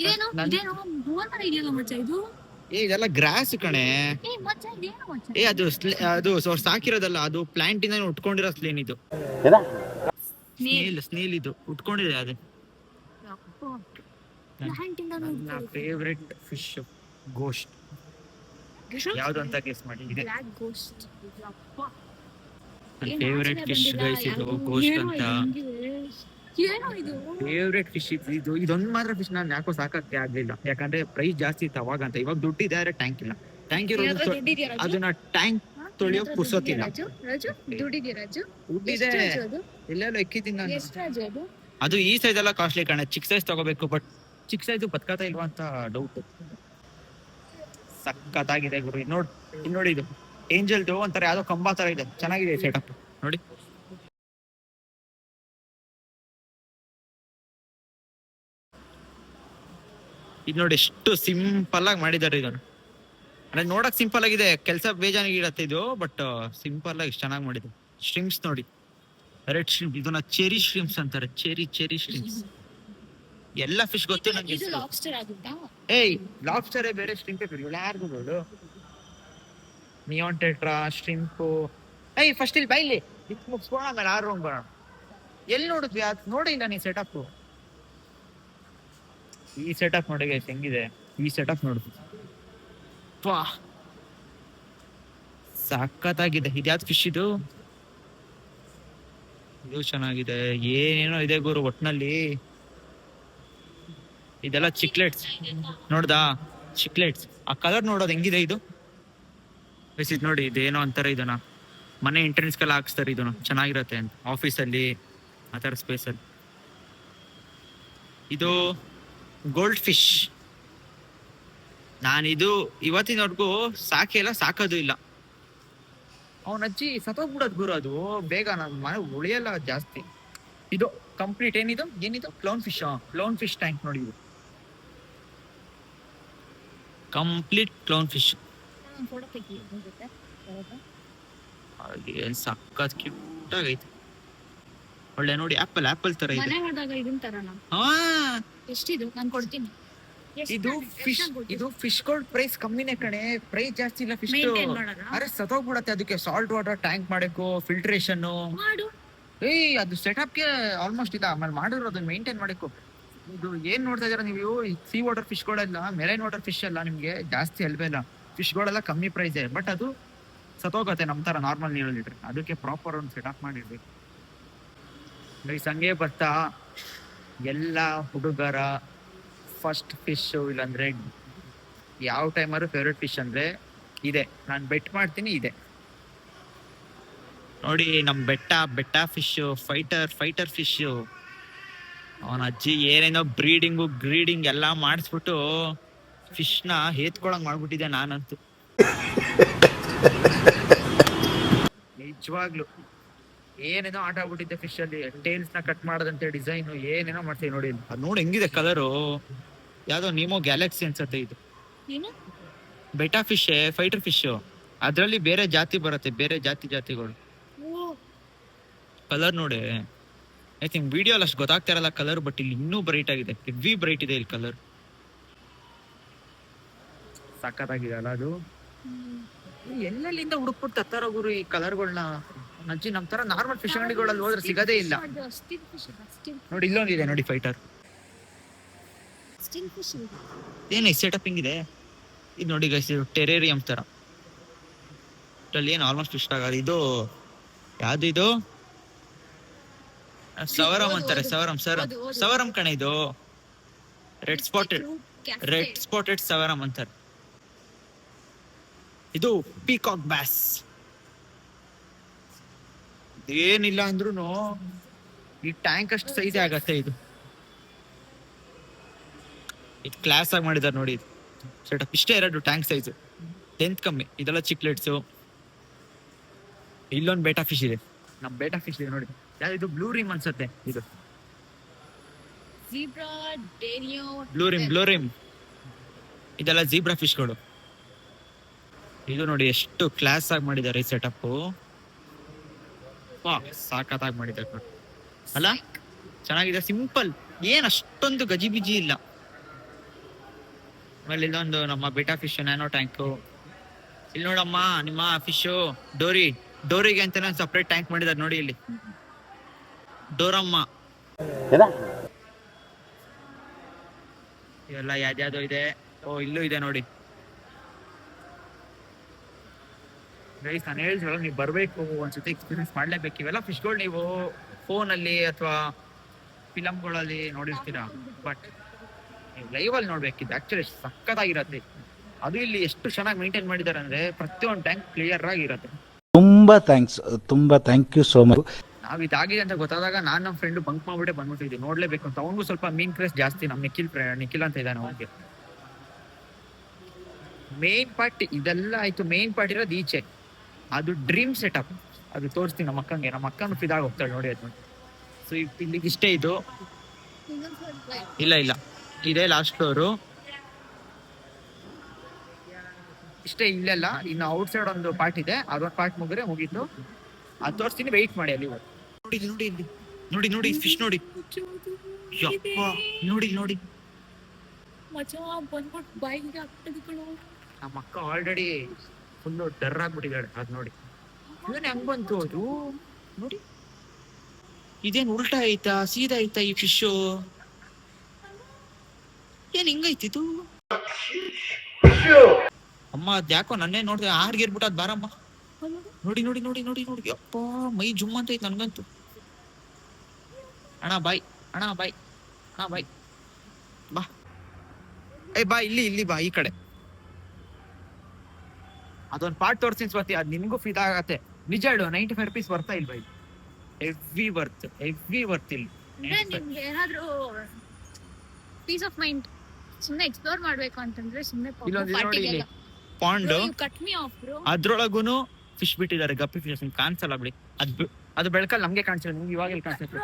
ಇದೇನು ಇದೇನು ಭುವನ ತರ ಇದೆಯಲ್ಲ ಮಚ್ಚ ಇದು.
ಇದೆಲ್ಲ ಗ್ರಾಸ್ ಕಣೆ.
ಏ ಮಚ್ಚ ಇದೇನು ಮಚ್ಚ.
ಅದು ಅದು ಅವ್ರು ಸಾಕಿರೋದಲ್ಲ, ಅದು ಪ್ಲಾಂಟ್ ಇಂದ ಉಟ್ಕೊಂಡಿರೋ ಸ್ಲೇನ್ ಇದು. ಸ್ನೇಲ್ ಇದು ಉಟ್ಕೊಂಡಿದೆ ಅದು.
ಪ್ಲಾಂಟ್ ಇಂದ
ನನ್ನ ಫೇವ್ರೆಟ್ ಫಿಶ್ ಗೋಸ್ಟ್. ಯಾವ್ದು ಅಂತ ಗೆಸ್ ಮಾಡಿ. ಇದೆ
ಬ್ಲಾಕ್ ಗೋಸ್ಟ್.
ನನ್ನ ಫೇವ್ರೆಟ್ ಫಿಶ್ ಗೈಸ್ ಇದು ಗೋಸ್ಟ್ ಅಂತ.
ಏನೋ ಇದು
ಫೇವ್ರೆಟ್ ಫಿಶ್ ಇದು. ಇದೊಂದು ಮಾತ್ರ ಫಿಶ್ ನಾನು ಯಾಕೋ ಸಾಕಕ್ಕೆ ಆಗ್ಲಿಲ್ಲ, ಯಾಕಂದ್ರೆ ಪ್ರೈಸ್ ಜಾಸ್ತಿ ಇತ್ತು ಅವಾಗ ಅಂತ. ಇವಾಗ ದುಡ್ಡಿದೆ ಆದ್ರೆ ಟ್ಯಾಂಕ್ ಇಲ್ಲ. ಟ್ಯಾಂಕ್ ಇರೋದು
ದುಡ್ಡಿದ್ಯಾ ರಾಜು?
ಅದನ್ನ ಟ್ಯಾಂಕ್ ತೊಳಿಯೋಕ್ ಪುರ್ಸೋತಿಲ್ಲ.
ರಾಜು ದುಡ್ಡಿದ್ಯಾ ರಾಜು?
ದುಡ್ಡಿದೆ,
ಎಷ್ಟು ರಾಜು ಅದು?
ಎಲ್ಲೆಲ್ಲೋ ಎಕ್ಕಿದ್ದೀನಿ ನಾನು.
ಎಷ್ಟು ರಾಜು ಅದು?
ಅದು ಈ ಸೈಜ್ ಎಲ್ಲ ಕಾಸ್ಟ್ಲಿ ಕಣ. ಚಿಕ್ಕ ಸೈಜ್ ತಗೋಬೇಕು, ಬಟ್ ಚಿಕ್ಕ ಸೈಜ್ ಬದ್ಕತಾ ಇಲ್ವಾ ಅಂತ ಡೌಟ್. ಸಕ್ಕತ್ತಾಗಿದೆ ಗುರು. ಇಲ್ಲಿ ನೋಡಿ ಇದು ಏಂಜಲ್ದು ಒಂಥರ ಯಾವ್ದೋ ಕಂಬ ತರ ಇದೆ, ಚೆನ್ನಾಗಿದೆ ಸೆಟಪ್ ನೋಡಿ. ಇದು ನೋಡಿ ಎಷ್ಟು ಸಿಂಪಲ್ ಆಗಿ ಮಾಡಿದ್ದಾರೆ ಇದನ್ನು. ಅಂದ್ರೆ ನೋಡಕ್ ಸಿಂಪಲ್ ಆಗಿದೆ, ಕೆಲಸ ಬೇಜಾನಿಗಿಡತ್ತೆ ಇದು, ಬಟ್ ಸಿಂಪಲ್ ಆಗಿ ಚೆನ್ನಾಗಿ ಮಾಡಿದೆ. ಸ್ಟ್ರಿಂಗ್ಸ್ ನೋಡಿ, ರೆಡ್ ಸ್ಟ್ರಿಂಗ್, ಇದನ್ನ ಚೆರಿ ಸ್ಟ್ರಿಂಗ್ಸ್ ಅಂತಾರೆ. Cherry strings. ಎಲ್ಲ ಫಿಶ್ ಗೊತ್ತು ನಂಗೆ.
ಇದು ಲಾಬ್ಸ್ಟರ್ ಆಗುತ್ತಾ?
ಏಯ್ ಲಾಬ್ಸ್ಟರೇ ಬೇರೆ, ಸ್ಟ್ರಿಂಗ್ ಪೇಪರ್ ಯಾರಿಗೂ ನೋಡು. Neon tetra, shrimp. ಏಯ್ ಫಸ್ಟ್ ಇಲ್ಲಿ ಬೈಲಿ ಇದ್ ಮುಗಿಸ್ಕೋಣ, ಆಮೇಲೆ ಆರು ರೂಮ್ ಬರೋಣ. ಎಲ್ಲಿ ನೋಡಿದ್ವಿ ಅದು ನೋಡಿ ಇಲ್ಲ ನೀ ಸೆಟಪ್. ಈ ಸೆಟಪ್ ನೋಡಿ ಗೈಸ್ ಹೆಂಗಿದೆ. ಈ ಸೆಟಪ್ ನೋಡು, ಸಖತ್ತಾಗಿದೆ. ಇದ್ಯಾವ್ದು ಫಿಶ್ ಇದು? ಇದು ಚೆನ್ನಾಗಿದೆ. ಏನೇನೋ ಇದೆ ಗುರು ಒಟ್ನಲ್ಲಿ. ಇದೆಲ್ಲ ಚಿಕ್ಲೆಟ್ಸ್ ನೋಡ್ದಾ? ಚಿಕ್ಲೆಟ್ಸ್. ಆ ಕಲರ್ ನೋಡೋದು ಹೆಂಗಿದೆ ಇದು. ಇದು ನೋಡಿ, ಇದೇನೋ ಅಂತಾರೆ ಇದನ್ನ, ಮನೆ ಎಂಟ್ರೆನ್ಸ್ಗೆಲ್ಲ ಹಾಕ್ಸ್ತಾರೆ ಇದನ್ನು, ಚೆನ್ನಾಗಿರತ್ತೆ ಅಂತ ಆಫೀಸಲ್ಲಿ ಆ ಥರ ಸ್ಪೇಸಲ್ಲಿ. ಇದು ಗೋಲ್ಡ್ ಫಿಶ್. ನಾನಿದು ಇವತ್ತಿನವರೆಗೂ ಸಾಕೋದು ಇಲ್ಲ. ಅವನ ಅಜ್ಜಿ ಸತ್ತೋಗ್ಬಿಡೋದು ಗುರು, ಅದು ಬೇಗ ನನ್ನ ಮನೆ ಉಳಿಯಲ್ಲ ಜಾಸ್ತಿ. ಇದು ಕಂಪ್ಲೀಟ್ ಏನಿದು ಕ್ಲೌನ್ ಫಿಶ್ ಟ್ಯಾಂಕ್ ನೋಡಿ. ಇದು ಕಂಪ್ಲೀಟ್ ಕ್ಲೌನ್ ಫಿಶ್.
ಫೋಟೋ ತೆಗಿ ಹೋಗುತ್ತೆ.
ಸಕ್ಕತ್ ಕ್ಯೂಟ್ ಆಗೈತೆ. ಒಳ್ಳೆ ನೋಡಿ, ಆಪಲ್ ತರ ಇದೆ.
ಮನೆ ಮಾಡಿದಾಗ ಇದನ್ ತರನ.
ಹಾ,
ಎಷ್ಟಿದು? ನಾನು ಕೊಡ್ತೀನಿ.
ಇದು ಫಿಶ್ ಗೋಲ್ಡ್ ಪ್ರೈಸ್ ಕಮ್ಮಿನೇ ಕಣೆ, ಪ್ರೈಸ್ ಜಾಸ್ತಿ ಇಲ್ಲ ಫಿಶ್.
Maintain ಮಾಡೋದಾ?
ಅರೆ ಸತ್ತೋಗ್ಬಿಡತ್ತೆ, ಅದಕ್ಕೆ ಸಾಲ್ಟ್ ವಾಟರ್ ಟ್ಯಾಂಕ್ ಮಾಡಬೇಕು, ಫಿಲ್ಟ್ರೇಷನ್.
ಮಾಡು.
ಅದು ಸೆಟಪ್ಗೆ ಆಲ್ಮೋಸ್ಟ್ ಇದೆ. ಆಮೇಲೆ ಮಾಡಿರೋದು ಮೇಂಟೈನ್ ಮಾಡಬೇಕು. ಇದು ಏನ್ ನೋಡ್ತಾ ಇದೀರಾ ನೀವು? ಸೀ ವಾಟರ್ ಫಿಶ್ ಗಳೆಲ್ಲ, ಮೆರೈನ್ ವಾಟರ್ ಫಿಶ್ ಎಲ್ಲ ನಿಮ್ಗೆ ಜಾಸ್ತಿ ಅಲ್ವೇಲ್ಲ. ಫಿಶ್ ಗಳೆಲ್ಲ ಕಮ್ಮಿ ಪ್ರೈಸ್, ಬಟ್ ಅದು ಸತ್ತೋಗತ್ತೆ ನಮ್ ತರ ನಾರ್ಮಲ್ ನೀರಲ್ಲಿಟ್ರೆ. ಅದಕ್ಕೆ ಪ್ರಾಪರ್ ಒಂದು ಸೆಟಪ್ ಮಾಡಿರ್ಬೇಕು. ಹಂಗೆ ಬರ್ತಾ ಎಲ್ಲ ಹುಡುಗರ ಫಸ್ಟ್ ಫಿಶ್, ಇಲ್ಲಾಂದ್ರೆ ಯಾವ ಟೈಮರು ಫೇವ್ರೆಟ್ ಫಿಶ್ ಅಂದ್ರೆ ಇದೆ. ನಾನು ಬೆಟ್ ಮಾಡ್ತೀನಿ ಇದೆ ನೋಡಿ. ನಮ್ ಬೆಟ್ಟ ಫಿಶ್, ಫೈಟರ್ ಫಿಶ್. ಅವನ ಅಜ್ಜಿ ಏನೇನೋ ಗ್ರೀಡಿಂಗ್ ಎಲ್ಲ ಮಾಡಿಸ್ಬಿಟ್ಟು ಫಿಶ್ನ ಹೇತ್ಕೊಳಂಗ್ ಮಾಡ್ಬಿಟ್ಟಿದೆ. ನಾನಂತೂ ನಿಜವಾಗ್ಲು ಏನೇನೋ ಆಟ ಆಗ್ಬಿಟ್ಟಿದ್ದೆ ಫಿಶ್ ಅಲ್ಲಿ. ಟೇಲ್ಸ್ ನ ಕಟ್ ಮಾಡೋದಂತೆ ಡಿಸೈನ್ ಏನೇನೋ ಮಾಡ್ತೀವಿ ನೋಡಿ. ಅದು ನೋಡಿ ಹೆಂಗಿದೆ ಕಲರು. ಯಾವ್ದೋ ನೀಮೋ ಗ್ಯಾಲಕ್ಸಿ ಅನ್ಸತ್ತೆ ಇದು.
ಏನು?
Beta fish, fighter fish. ಅದ್ರಲ್ಲಿ ಬೇರೆ ಜಾತಿ ಬರುತ್ತೆ, ಬೇರೆ ಜಾತಿಗಳು. ಕಲರ್ ನೋಡಿ, ಐ ಥಿಂಕ್ ವಿಡಿಯೋ ಅಲ್ಲಿ ಅಷ್ಟು ಗೊತ್ತಾಗ್ತಾ ಇರಲ್ಲ ಕಲರ್, ಬಟ್ ಇಲ್ಲಿ ಇನ್ನೂ ಬ್ರೈಟ್ ಆಗಿದೆ, ಹೆವಿ ಬ್ರೈಟ್ ಇದೆ ಇಲ್ಲಿ ಕಲರ್. ಸಖತ್ತಾಗಿದೆ ಅಲ್ಲ ಅದು. ಎಲ್ಲೆಲ್ಲಿಂದ ಹುಡುಕ್ಬಿಟ್ಟು ತತ್ತಾರ ಗುರು ಈ ಕಲರ್ಗಳನ್ನ. ಅಜ್ಜಿ ನಮ್ ತರ ನಾರ್ಮಲ್ ಫಿಶ್ ಅಂಗಡಿಗಳಲ್ಲಿ ಹೋದ್ರೆ ಸಿಗದೇ ಇಲ್ಲ ನೋಡಿ. ಇಲ್ಲೊಂದಿದೆ ನೋಡಿ ಫೈಟರ್. ಏನ್ ಸೆಟಪ್ ಹಿಂಗಿದೆ ಇದು ನೋಡಿ ಗೈಸ್. ಇದು ಟೆರೇರಿಯಂ ತರ. ಇದ್ರಲ್ಲಿ ಏನು ಆಲ್ಮೋಸ್ಟ್ ಇಷ್ಟ ಆಗಲ್ಲ. ಇದು ಯಾವ್ದು ಇದು? ಸವರಂ ಅಂತಾರೆ. ಸವರಂ ಕಣೆ ಇದು. ರೆಡ್ ಸ್ಪಾಟೆಡ್ ಸವರಂ ಅಂತಾರೆ. ಇದು ಪೀಕಾಕ್ ಬ್ಯಾಸ್. ಏನಿಲ್ಲ ಅಂದ್ರೂ ಈ ಟ್ಯಾಂಕ್ ಅಷ್ಟು ಸೈಜ್ ಆಗತ್ತೆ. ಇದು ಕ್ಲಾಸ್ ಆಗಿ ಮಾಡಿದಾರೆ ನೋಡಿ. ಇದು ಸೆಟಪ್ ಇಷ್ಟೇ ಎರಡು ಟ್ಯಾಂಕ್ ಸೈಜ್, ಲೆಂತ್ ಕಮ್ಮಿ. ಇದೆಲ್ಲ ಚಿಕ್ಲೆಟ್ಸು. ಇಲ್ಲೊಂದು ಬೇಟಾ ಫಿಶ್ ಇದೆ. ನಮ್ ಬೇಟಾ ಫಿಶ್ ಇದೆ ನೋಡಿ. ಯಾವ್ದು? ಬ್ಲೂ ರಿಮ್ ಅನ್ಸತ್ತೆ ಇದು. Blue rim. ಇದೆಲ್ಲ ಜೀಬ್ರಾ ಫಿಶ್ಗಳು. ಇದು ನೋಡಿ ಎಷ್ಟು ಕ್ಲಾಸ್ ಆಗಿ ಮಾಡಿದ್ದಾರೆ ಈ ಸೆಟಪ್. ಸಾಕತ್ತಾಗಿ ಮಾಡಿದ್ದಾರೆ ನೋಡಿ. ಅಲ್ಲ ಚೆನ್ನಾಗಿದೆ, ಸಿಂಪಲ್. ಏನ್ ಅಷ್ಟೊಂದು ಗಜಿಬಿಜಿ ಇಲ್ಲ. ಆಮೇಲೆ ಇಲ್ಲೊಂದು ನಮ್ಮ ಬೆಟಾ ಫಿಶ್ ನ್ಯಾನೋ ಟ್ಯಾಂಕು. ಇಲ್ಲಿ ನೋಡಮ್ಮ ನಿಮ್ಮ ಫಿಶು ಡೋರಿಗೆ ಅಂತಾನೆ ಸಪ್ರೇಟ್ ಟ್ಯಾಂಕ್ ಮಾಡಿದಾರೆ ನೋಡಿ ಇಲ್ಲಿ. ಡೋರಮ್ಮ ಇವೆಲ್ಲ ಯಾವ್ದ್ಯಾವ್ದೋ ಇದೆ. ಓ ಇಲ್ಲೂ ಇದೆ ನೋಡಿ ಗೈಸ್. ನಾನು ಹೇಳ್ತೀವಲ್ಲ, ನೀವು ಬರಬೇಕು, ಒಂದ್ಸತಿ ಎಕ್ಸ್ಪೀರಿಯನ್ಸ್ ಮಾಡ್ಲೇಬೇಕು. ಇವೆಲ್ಲ ಫಿಶ್ಗಳು ನೀವು ಫೋನಲ್ಲಿ ಅಥವಾ ಫಿಲಮ್ಗಳಲ್ಲಿ ನೋಡಿರ್ತೀರಾ, ಬಟ್ ನೀವು ಲೈವಲ್ಲಿ ನೋಡ್ಬೇಕಿದ್ದು ಆಕ್ಚುಲಿ ಸಕ್ಕತ್ತಾಗಿರತ್ತೆ. ಅದು ಇಲ್ಲಿ ಎಷ್ಟು ಚೆನ್ನಾಗಿ ಮೇಂಟೈನ್ ಮಾಡಿದ್ದಾರೆ ಅಂದ್ರೆ ಪ್ರತಿಯೊಂದು ಟ್ಯಾಂಕ್ ಕ್ಲಿಯರ್ ಆಗಿರುತ್ತೆ.
ತುಂಬಾ ಥ್ಯಾಂಕ್ ಯು ಸೋ ಮಚ್.
ನಾವ್ ಇದಾಗಿದೆ ಅಂತ ಗೊತ್ತಾದಾಗ ನಾನು ನಮ್ಮ ಫ್ರೆಂಡ್ ಬಂಕ್ ಮಾಡ್ಬಿಟ್ಟೆ ಬಂದ್ಬಿಟ್ಟಿದ್ವಿ, ನೋಡ್ಲೇಬೇಕು ಅಂತ. ಅವನಿಗೂ ಸ್ವಲ್ಪ ಮೀನ್ ಕ್ರೇಸ್ ಜಾಸ್ತಿ. ನಮ್ ನಿಖಿಲ್ ಅಂತ ಇದ್ದಾನೆ ಅವನಿಗೆ. ಮೇನ್ ಪಾರ್ಟ್ ಇದೆಲ್ಲ ಆಯ್ತು. ಮೇನ್ ಪಾರ್ಟ್ ಇರೋದು ಈಚೆ, ಅದು ಡ್ರೀಮ್ ಸೆಟಪ್. ಅದು ತೋರಿಸ್ತೀನಿ ನಮ್ಮ ಅಕ್ಕಂಗೆ. ನಮ್ಮ ಅಕ್ಕನ ಫಿದಾಗ ಹೋಗ್ತಾಳೆ ನೋಡಿ ಅದು. ಸೊ ಇಲ್ಲಿಗೆ ಇಷ್ಟೇ ಇದು. ಇಲ್ಲ ಇದೇ ಲಾಸ್ಟ್ ಫ್ಲೋರು. ಇಷ್ಟೇ ಇಲ್ಲೆಲ್ಲ. ಇನ್ನು ಔಟ್ ಸೈಡ್ ಒಂದು ಪಾರ್ಟ್ ಇದೆ, ಅದೊಂದು ಪಾರ್ಟ್ ಮುಗೀತು. ಅದು ತೋರಿಸ್ತೀನಿ, ವೆಯ್ಟ್ ಮಾಡಿ ಅಲ್ಲಿ. ನೋಡಿ ಫಿಶ್ ನೋಡಿ. ಯಪ್ಪ ನೋಡಿ
ಮಜಾ ಬಂದ್ಬಿಟ್ಟು ಬಾಯಿಗೆ ಆಗ್ತದೆ.
ನಮ್ಮ ಅಕ್ಕ ಆಲ್ರೆಡಿ ಫುಲ್ಲು ಡರ್ ಆಗ್ಬಿಟ್ಟಿದ್ದಾಳೆ. ಅದ್ ನೋಡಿ ಇವನ್ ಹೆಂಗ್ ಬಂತು ಅದು ನೋಡಿ. ಇದೇನ್ ಉಲ್ಟಾ ಐತಾ ಸೀದಾ ಐತಾ ಈ ಫಿಶು? ಏನ್ ಹಿಂಗೈತಿದು ಅಮ್ಮ? ಅದ್ಯಾಕೋ ನನ್ನೇ ನೋಡ್ದೆ ಆರ್ಗಿರ್ಬಿಟ್ಟು ಅದ್ ಬಾರಮ್ಮ. ನೋಡಿ ಯಪ್ಪ ಮೈ ಜುಮ್ ಅಂತ ಐತ್ ನನ್ಗಂತೂ. ಅಣ್ಣ ಬಾಯ್ ಬಾ. ಏ ಬಾ ಇಲ್ಲಿ ಬಾ ಈ ಕಡೆ. ಅದೊಂದು ಪಾರ್ಟ್ ತೋರಿಸ್ತೀನಿ ಸ್ವಾತಿ, ಅದು ನಿಮ್ಗೂ ಫೀಲ್ ಆಗತ್ತೆ. ನಿಜ ಹೇಳು, 95 rupees ಬರ್ತಾ ಇಲ್ವಾ ಇದು? ಹೆವಿ ವರ್ತ್ ಇಲ್ಲಿ.
ನಿಮ್ಗೆ ಏನಾದ್ರೂ ಪೀಸ್ ಆಫ್ ಮೈಂಡ್ ಸುಮ್ಮನೆ ಎಕ್ಸ್ಪ್ಲೋರ್ ಮಾಡ್ಬೇಕು ಅಂತಂದ್ರೆ ಸುಮ್ಮನೆ
ನೋಡಿ ಇಲ್ಲಿ pond,
cut me off bro.
ಅದ್ರೊಳಗೂನು ಫಿಶ್ ಬಿಟ್ಟಿದ್ದಾರೆ, ಗಪ್ಪಿ ಫಿಶ್. ನಿಮ್ಗೆ ಕಾಣಿಸಲ್ಲ ಬಿಡಿ, ಅದು ಬೆಳಕಲ್ಲಿ ನಮ್ಗೆ ಕಾಣಿಸಲ್ಲ, ನಿಮ್ಗೆ ಇವಾಗ ಎಲ್ಲಿ ಕಾಣಿಸುತ್ತೆ?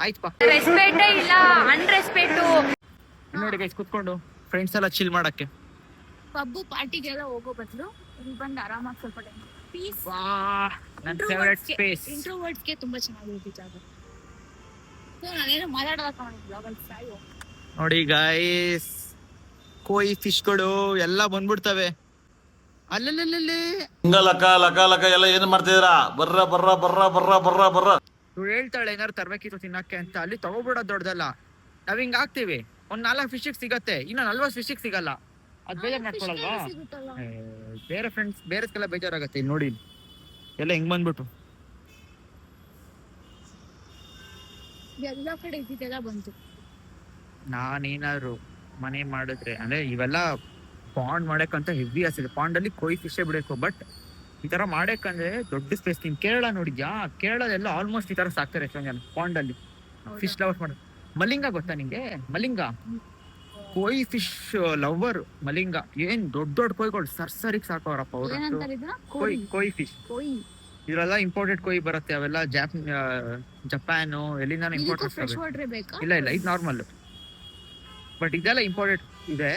ಆಯ್ತಪ್ಪ,
ರೆಸ್ಪೆಕ್ಟೇ ಇಲ್ಲ, ಅನ್ರೆಸ್ಪೆಕ್ಟು.
ನೋಡಿ ಗೈಸ್, ಕುತ್ಕೊಂಡು ಫ್ರೆಂಡ್ಸ್ ಎಲ್ಲ ಚಿಲ್ ಮಾಡಕ್ಕೆ.
ಪಬ್ಬು ಪಾರ್ಟಿಗೆಲ್ಲ ಹೋಗೋ ಬದಲು ಇಲ್ಲಿ ಬಂದು ಆರಾಮಾಗಿ ಸ್ವಲ್ಪ ಪೀಸ್.
ನನ್ನ ಫೇವರೇಟ್ ಸ್ಪೇಸ್.
ಇಂಟ್ರೋವರ್ಟ್ಸ್ಗೆ ತುಂಬಾ ಚೆನ್ನಾಗಿರುತ್ತೆ ಜಾಗ. ಸೊ ನಾನೇನು ಮಾತಾಡೋದು
ನೋಡಿ ಗೈಸ್, ಕೋಯಿ ಫಿಶ್ಗಳು ಎಲ್ಲ ಬಂದ್ಬಿಡ್ತವೆ ಅಲ್ಲಲ್ಲೇ.
ಲಕ ಎಲ್ಲ ಏನ್ ಮಾಡ್ತಿದ್ದೀರಾ? ಬರ್ರ.
ಇವ್ರು ಹೇಳ್ತಾಳೆ ಏನಾರು ತರ್ಬೇಕಿತ್ತು ತಿನ್ನಕ್ಕೆ ಅಂತ. ಅಲ್ಲಿ ತಗೋಬಿಡೋದು ದೊಡ್ಡದಲ್ಲ. ನಾವ್ ಹಿಂಗ್ ಹಾಕ್ತಿವಿ, ಒಂದ್ 4 ಫಿಶಿಗೆ ಸಿಗತ್ತೆ, ಇನ್ನ 40 ಫಿಶಿಗೆ ಸಿಗಲ್ಲ. ಅದ್ ಬೇಜಾರ್ ಮಾಡ್ಕೊಳಲ್ವಾ? ಬೇರೆ ಫ್ರೆಂಡ್ಸ್ ಬೇರೆಸ್ಗೆಲ್ಲ ಬೇಜಾರಾಗತ್ತೆ. ಇಲ್ಲಿ ನೋಡಿ ಎಲ್ಲ ಹೆಂಗ್ ಬಂದ್ಬಿಟ್ಟು
ಎಲ್ಲ ಕಡೆ ಇದ್ದಿದ್ದೆಲ್ಲ ಬಂತು.
ನಾನೇನಾದ್ರು ಮನೆ ಮಾಡಿದ್ರೆ ಅಂದ್ರೆ ಇವೆಲ್ಲ ಪಾಂಡ್ ಮಾಡಕ್ಕಂತ ಹೆವಿ ಆಸಿದೆ. ಪಾಂಡ್ ಅಲ್ಲಿ ಕೊಯ್ ಫಿಶೇ ಬಿಡಬೇಕು. ಬಟ್ ಈ ತರ ಮಾಡಕ್ಕಂದ್ರೆ ದೊಡ್ಡ ಸ್ಪೇಸ್. ನೀನ್ ಕೇರಳ ನೋಡಿದ್ಯಾ? ಕೇರಳದೆಲ್ಲ ಆಲ್ಮೋಸ್ಟ್ ಈ ತರ ಸಾಕ್ತಾರೆ ಎಷ್ಟೊಂದ್ ಜನ ಪಾಂಡ್ ಅಲ್ಲಿ ಫಿಶ್ ಲವರ್ಸ್ ಮಾಡೋದು. ಮಲಿಂಗ ಗೊತ್ತಾ ನಿಂಗೆ? Malinga ಕೊಯ್ fish lover Malinga. ಏನ್ ದೊಡ್ಡ ಕೊಯ್ಗಳು ಸರಿಗ್ ಸಾಕೋರಪ್ಪ ಅವರು. ಕೊಯ್ ಫಿಶ್ ಇದ್ರೆಲ್ಲ ಇಂಪೋರ್ಟೆಡ್ ಕೊಯ್ ಬರುತ್ತೆ. ಅವೆಲ್ಲ ಜಪಾನು ಎಲ್ಲಿಂದ ಇಂಪೋರ್ಟೆಡ್. ಇಲ್ಲ ಇದು ನಾರ್ಮಲ್. ಬಟ್ ಇದೆಲ್ಲ ಇಂಪೋರ್ಟೆಡ್ ಇದೆ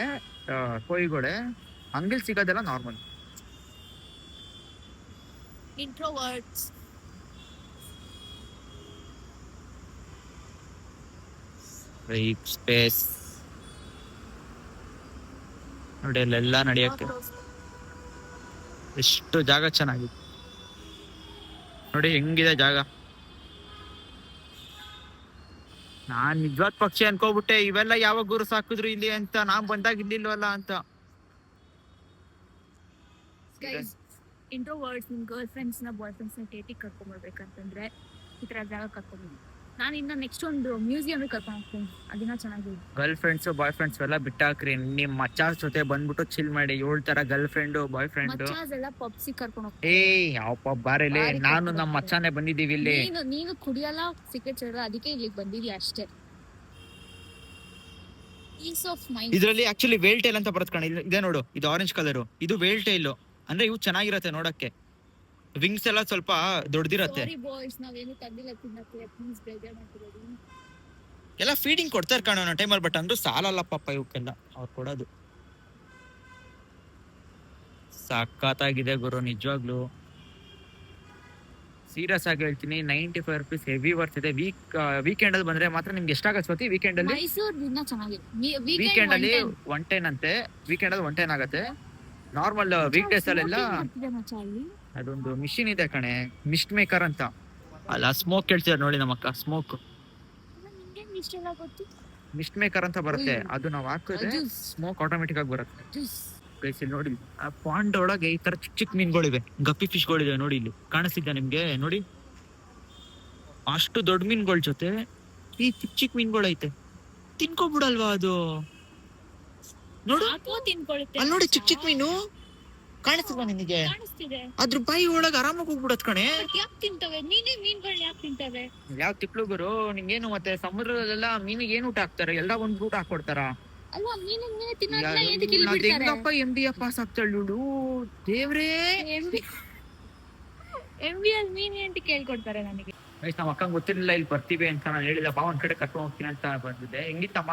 ಕೊಯ್ಗಳೇ. ಹಂಗಿಲ್ ಸಿಗೋದೆಲ್ಲ ನಾರ್ಮಲ್.
ಇಂಟ್ರೋವರ್ಟ್ಸ್
ಸ್ಪೇಸ್ ನೋಡಿ, ಅಲ್ಲೆಲ್ಲ ನಡೆಯಕ್ಕೆ ಎಷ್ಟು ಜಾಗ ಚೆನ್ನಾಗಿದೆ ನೋಡಿ. ಹೆಂಗಿದೆ ಜಾಗ. ನಾನ್ ನಿಜವಾದ ಪಕ್ಷಿ ಅನ್ಕೋಬಿಟ್ಟೆ. ಇವೆಲ್ಲ ಯಾವಾಗ ಗುರು ಸಾಕಿದ್ರು ಇಲ್ಲಿ ಅಂತ. ನಾನ್ ಬಂದಾಗ ಇಲ್ಲಿಲ್ವಲ್ಲ ಅಂತ.
ಇಂಟ್ರೋವರ್ಟ್ಸ್ ನಿಮ್ ಗರ್ಲ್ ಫ್ರೆಂಡ್ಸ್ ನ ಬಾಯ್ ಫ್ರೆಂಡ್ಸ್ ನ ಡೇಟಿಗೆ ಕರ್ಕೊಂಡ್ಬರ್ಬೇಕಂತಂದ್ರೆ ಈ ತರ ಜಾಗ ಕರ್ಕೊಂಡ್ಬಂದು. ನಾನು ಇನ್ನ ನೆಕ್ಸ್ಟ್ ಒಂದು ಮ್ಯೂಸಿಯಂ ಕರ್ಕೊಂಡು ಹೋಗ್ತೀನಿ. ಅದನ್ನ ಚೆನ್ನಾಗಿದೆ.
ಗರ್ಲ್ ಫ್ರೆಂಡ್ಸ್ ಬಾಯ್ ಫ್ರೆಂಡ್ಸ್ ಎಲ್ಲ ಬಿಟ್ಟಾಕ್ರಿ. ನಿಮ್ ಮಚ್ಚಾಸ್ ಜೊತೆ ಬಂದ್ಬಿಟ್ಟು ಚಿಲ್ ಮಾಡಿ. 7 ತರ ಗರ್ಲ್ ಫ್ರೆಂಡ್ ಬಾಯ್ ಫ್ರೆಂಡ್.
ಮಚ್ಚಾಸ್ ಎಲ್ಲ ಪಬ್ಸಿ ಕರ್ಕೊಂಡು ಹೋಗ್ತೀನಿ.
ಯಾವ ಪಬ್ ಬಾರಲ್ಲಿ? ನಾನು ನಮ್ಮ ಮಚ್ಚಾನೆ ಬಂದಿದ್ದೀವಿ ಇಲ್ಲಿ.
ನೀನು ಕುಡಿಯಲ್ಲ, ಸಿಗರೇಟ್ ಸೇರಲ್ಲ, ಅದಕ್ಕೆ ಇಲ್ಲಿಗೆ ಬಂದಿದ್ಯಾ ಅಷ್ಟೇ. Peace of mind.
ಇದ್ರಲ್ಲಿ ಆಕ್ಚುಲಿ ವೇಲ್ ಟೈಲ್ ಅಂತ ಬರುತ್ತೆ ಕಣ. ಇದೆ ನೋಡು, ಇದು ಆರೆಂಜ್ ಕಲರ್. ಇದು ವೇಲ್ ಟೈಲ್ ಅಂದ್ರೆ ಇವು ಚೆನ್ನಾಗಿರತ್ತೆ ನೋಡಕ್ಕೆ. ವಿಂಗ್ಸ್ ಎಲ್ಲ ಸ್ವಲ್ಪ ದೊಡ್ಡದಿರತ್ತೆ. ಎಲ್ಲ ಫೀಡಿಂಗ್ ಕೊಡ್ತಾರೆ ಕಣ ಅನ್ನೋ ಟೈಮಲ್ಲಿ. ಬಟ್ ಅಂದ್ರೂ ಸಾಲಲ್ಲ ಪಾಪ ಇವಕ್ಕೆಲ್ಲ ಅವ್ರು ಕೊಡೋದು. ಸಖತ್ತಾಗಿದೆ ಗುರು ನಿಜವಾಗ್ಲು. ಸೀರಿಯಸ್ ಆಗಿ ಹೇಳ್ತೀನಿ, 95 rupees ಹೆವಿ ವರ್ತ್ ಇದೆ. ವೀಕೆಂಡ್ ಅಲ್ಲಿ ಬಂದ್ರೆ ಮಾತ್ರ ನಿಮ್ಗೆ ಎಷ್ಟಾಗತ್ತೆ ಸ್ವಾತಿ? ವೀಕೆಂಡ್ ಅಲ್ಲಿ
ಮೈಸೂರ್ ದಿನ ಚೆನ್ನಾಗಿದೆ.
ವೀಕೆಂಡ್ ಅಲ್ಲಿ 110 ಅಂತೆ. ವೀಕೆಂಡ್ ಅಲ್ಲಿ 110 ಆಗತ್ತೆ. ನಾರ್ಮಲ್ ವೀಕ್ ಡೇಸ್ ಅಲ್ಲೆಲ್ಲ ಅದೊಂದು ಮಿಷಿನ್ ಇದೆ ಕಣೆ, ಮಿಸ್ಟ್ ಮೇಕರ್ ಅಂತ. ಅಲ್ಲ ಸ್ಮೋಕ್ ಕೇಳ್ತಿದಾರೆ ನೋಡಿ ನಮ್ಮಕ್ಕ, ಸ್ಮೋಕ್ ಮಿಸ್ಟ್ ಮೇಕರ್ ಅಂತ ಬರುತ್ತೆ. ಅದು ನಾವು ಹಾಕಿದ್ರೆ ಸ್ಮೋಕ್ ಆಟೋಮೆಟಿಕ್ ಆಗಿ ಬರುತ್ತೆ. ಗೈಸ್ ಇಲ್ಲಿ ನೋಡಿ, ಆ ಪಾಂಡ್ ಒಳಗೆ ಈ ತರ ಚಿಕ್ಕ ಚಿಕ್ಕ ಮೀನುಗಳಿವೆ, ಗಪ್ಪಿ ಫಿಶ್ಗಳಿವೆ ನೋಡಿ. ಇಲ್ಲಿ ಕಾಣಿಸ್ತಿದ್ದ ನಿಮ್ಗೆ ನೋಡಿ, ಅಷ್ಟು ದೊಡ್ಡ ಮೀನುಗಳ ಜೊತೆ ಈ ಚಿಕ್ಕ ಚಿಕ್ಕ ಮೀನುಗಳೈತೆ. ತಿನ್ಕೊಬಿಡಲ್ವಾ ಅದು? ನೋಡು ಅಲ್ಲಿ ನೋಡಿ, ಚಿಕ್ಕ ಚಿಕ್ಕ ಮೀನು ಕಾಣಿಸ್ತದ ನಿನಗೆ? ಅದ್ರ ಬಾಯಿ ಒಳಗೆ ಆರಾಮಾಗಿ ಹೋಗ್ಬಿಡತ್ ಕಣೆ.
ಯಾಕೆ ತಿಂತವೆ? ನೀನೇ ಮೀನ್ಗಳನ್ನ ಯಾಕೆ ತಿಂತವೆ?
ಯಾವ ತಿಕ್ಳು ಗುರು ನಿಂಗೇನು? ಮತ್ತೆ ಸಮುದ್ರದಲ್ಲೆಲ್ಲ ಮೀನಿಗೆ ಏನ್ ಊಟ ಹಾಕ್ತಾರೆ? ಎಲ್ಲ ಒಂದ್ ಊಟ ಹಾಕೊಡ್ತಾರ.
ಅಲ್ವಾ ಮೀನಿಗೆ ತಿನ್ನೋದನ್ನ ಎದಕ್ಕೆ ಇಲ್ಲಿ ಬಿಡ್ತಾರೆ?
ಹೆಂಗಪ್ಪ MBA ಪಾಸ್ ಆಗ್ತಾಳು ದೇವ್ರೇ.
MBA ಮೀನ್ ಅಂತ ಕೇಳ್ಕೊಡ್ತಾರೆ ನನಗೆ.
ನಮ್ಮ ಅಕ್ಕಂಗೆ ಗೊತ್ತಿರ್ಲಿಲ್ಲ ಇಲ್ಲಿ ಬರ್ತೀವಿ ಅಂತ. ನಾನು ಹೇಳಿಲ್ಲ, ಬಾ ಒಂದ್ ಕಡೆ ಕರ್ಕೊಂಡು ಹೋಗ್ತೀನಿ ಅಂತ ಬಂದಿದ್ದೆ. ಹೆಂಗಿತ್ತಮ್ಮ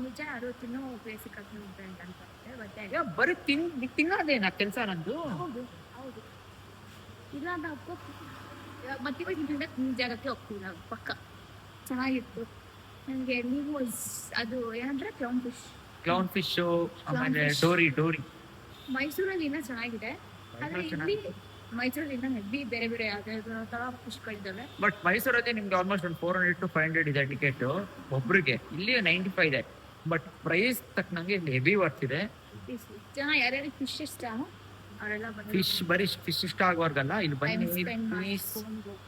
ನಿಜ 60 ಬೇಸಿಕ್ ಅಂತ
ಬರೀ ತಿನ್ನೋದೇನ ಕೆಲ್ಸ ನಂದು?
ಹೌದು ಹೌದು. ಇಲ್ಲ ಅಂತ ಮತ್ತೆ ಜಾಗಕ್ಕೆ ಹೋಗ್ತೀವಿ ನಾವು ಪಕ್ಕ. ಚೆನ್ನಾಗಿತ್ತು ನನಗೆ. ನೀವು ಅದು ಏನಂದ್ರೆ ಕ್ಲೌನ್ ಫಿಶ್, ಆಮೇಲೆ ಡೋರಿ. ಮೈಸೂರಲ್ಲಿ ಇನ್ನೂ ಚೆನ್ನಾಗಿದೆ. ಆದ್ರೆ ಇಲ್ಲಿ ಮೈಸೂರಲ್ಲಿ ಇನ್ನೂ ಹೆವಿ ಬೇರೆ ಬೇರೆ ಯಾವ್ದಾದ್ರು ತರ ಫಿಶ್ಗಳಿದ್ದಾವೆ.
ಬಟ್ ಮೈಸೂರಲ್ಲಿ ನಿಮ್ಗೆ ಆಲ್ಮೋಸ್ಟ್ ಒಂದು 400 to 500 ಇದೆ ಟಿಕೆಟ್ ಒಬ್ರಿಗೆ. ಇಲ್ಲಿ 95 ಇದೆ. ಬಟ್ ಪ್ರೈಸ್ ತಕ್ಕನಂಗೆ ಇಲ್ಲಿ ಹೆವಿ ವರ್ತ್ ಇದೆ.
ಜನ ಯಾರ್ಯಾರಿಗೆ ಫಿಶ್ ಇಷ್ಟ ಅವರೆಲ್ಲ
ಫಿಶ್ ಬರೀ ಫಿಶ್ ಇಷ್ಟ ಆಗೋರ್ಗಲ್ಲ ಇಲ್ಲಿ ಬನ್ನಿ ಪ್ಲೀಸ್.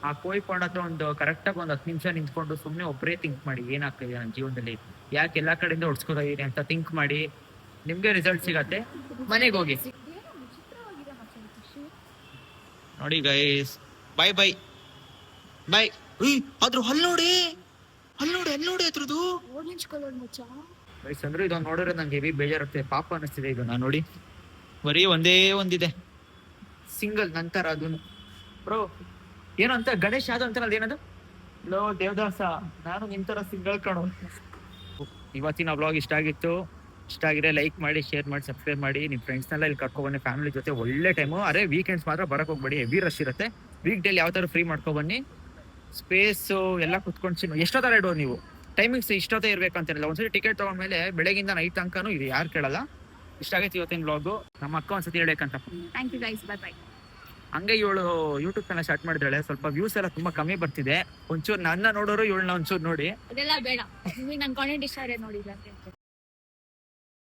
ಆ ಕೋಯಿ ಪಾಂಡ್ ಹತ್ರ ಒಂದು ಕರೆಕ್ಟ್ ಆಗಿ ಒಂದು 10 ನಿಮಿಷ ನಿಂತ್ಕೊಂಡು ಸುಮ್ನೆ ಒಬ್ಬರೇ ಥಿಂಕ್ ಮಾಡಿ ಏನಾಗ್ತಿದೆ ನನ್ನ ಜೀವನದಲ್ಲಿ, ಯಾಕೆ ಎಲ್ಲಾ ಕಡೆಯಿಂದ ಹೊಡ್ಸ್ಕೊತಾ ಇದೀನಿ ಅಂತ ಥಿಂಕ್ ಮಾಡಿ. ನಿಮ್ಗೆ ರಿಸಲ್ಟ್ ಸಿಗತ್ತೆ. ಮನೆಗೆ ಹೋಗಿ ನೋಡಿ ಗೈಸ್. ಬಾಯ್ ಬಾಯ್ ಬಾಯ್. ಅದ್ರ ಹಲ್ ನೋಡಿ ಅದ್ರದ್ದು
ಆರೆಂಜ್ ಕಲರ್ ಮುಚ್ಚ.
ಗೈಸ್ ಅಂದ್ರೆ ಇದೊಂದು ನೋಡಿದ್ರೆ ನಂಗೆ ಹೆವಿ ಬೇಜಾರಾಗ್ತದೆ, ಪಾಪ ಅನಿಸ್ತಿದೆ. ಇದು ನಾನು ನೋಡಿ ಬರೀ ಒಂದೇ ಒಂದಿದೆ ಸಿಂಗಲ್. ನಂತರ ಅದು ಬ್ರೋ ಏನಂತ ಗಣೇಶ್ ಯಾದವ್ ಅಂತಾರಲ್ಲ, ಏನದು ಲೋ ದೇವದಾಸ, ನಾನು ನಿಂತರ ಸಿಂಗಲ್ ಕಣೋ. ಇವತ್ತಿನ ವ್ಲಾಗ್ ಇಷ್ಟ ಆಗಿತ್ತು. ಇಷ್ಟ ಆಗಿದೆ ಲೈಕ್ ಮಾಡಿ, ಶೇರ್ ಮಾಡಿ, ಸಬ್ಸ್ಕ್ರೈಬ್ ಮಾಡಿ. ನಿಮ್ಮ ಫ್ರೆಂಡ್ಸ್ನೆಲ್ಲ ಇಲ್ಲಿ ಕರ್ಕೊಬನ್ನಿ, ಫ್ಯಾಮಿಲಿ ಜೊತೆ ಒಳ್ಳೆ ಟೈಮು. ಅರೆ ವೀಕೆಂಡ್ಸ್ ಮಾತ್ರ ಬರಕ್ಕೆ ಹೋಗ್ಬೇಡಿ, ಹೆವಿ ರಶ್ ಇರುತ್ತೆ. ವೀಕ್ ಡೇಲಿ ಯಾವ ಥರ ಫ್ರೀ ಮಾಡ್ಕೊಬನ್ನಿ. ಸ್ಪೇಸು ಎಲ್ಲ ಕುತ್ಕೊಂಡು ಎಷ್ಟೊತ್ತರ ಇಡೋ ನೀವು ಟೈಮಿಂಗ್ಸ್ ಇಷ್ಟೊತ್ತೇ ಇರ್ಬೇಕಂತೇನಿಲ್ಲ. ಒಂದ್ಸತಿ ಟಿಕೆಟ್ ತಗೊಂಡ್ಮೇಲೆ ಬೆಳಗಿಂದ ನೈಟ್ ತನಕನೂ ಇದು ಯಾರು ಕೇಳಲ್ಲ. ಇಷ್ಟ ಆಗೈತೆ ಇವತ್ತಿನ ವ್ಲಾಗು. ನಮ್ಮ ಅಕ್ಕ ಒಂದ್ಸತಿ ಹೇಳ್ಬೇಕಂತ.
Thank you guys, bye bye.
ಹಂಗೆ ಇವಳು ಯೂಟ್ಯೂಬ್ ಚಾನಲ್ ಸ್ಟಾರ್ಟ್ ಮಾಡಿದ್ರಾಳೆ. ಸ್ವಲ್ಪ ವ್ಯೂಸ್ ಎಲ್ಲ ತುಂಬಾ ಕಮ್ಮಿ ಬರ್ತಿದೆ. ಒಂಚೂರು ನನ್ನ ನೋಡೋರು ಇವಳನ್ನ ಒಂಚೂರು ನೋಡಿ.
ಅದೆಲ್ಲ ಬೇಡ, ನನ್ನ ಕಾಂಟೆಂಟ್ ಇಷ್ಟ ನೋಡಿಲ್ಲ.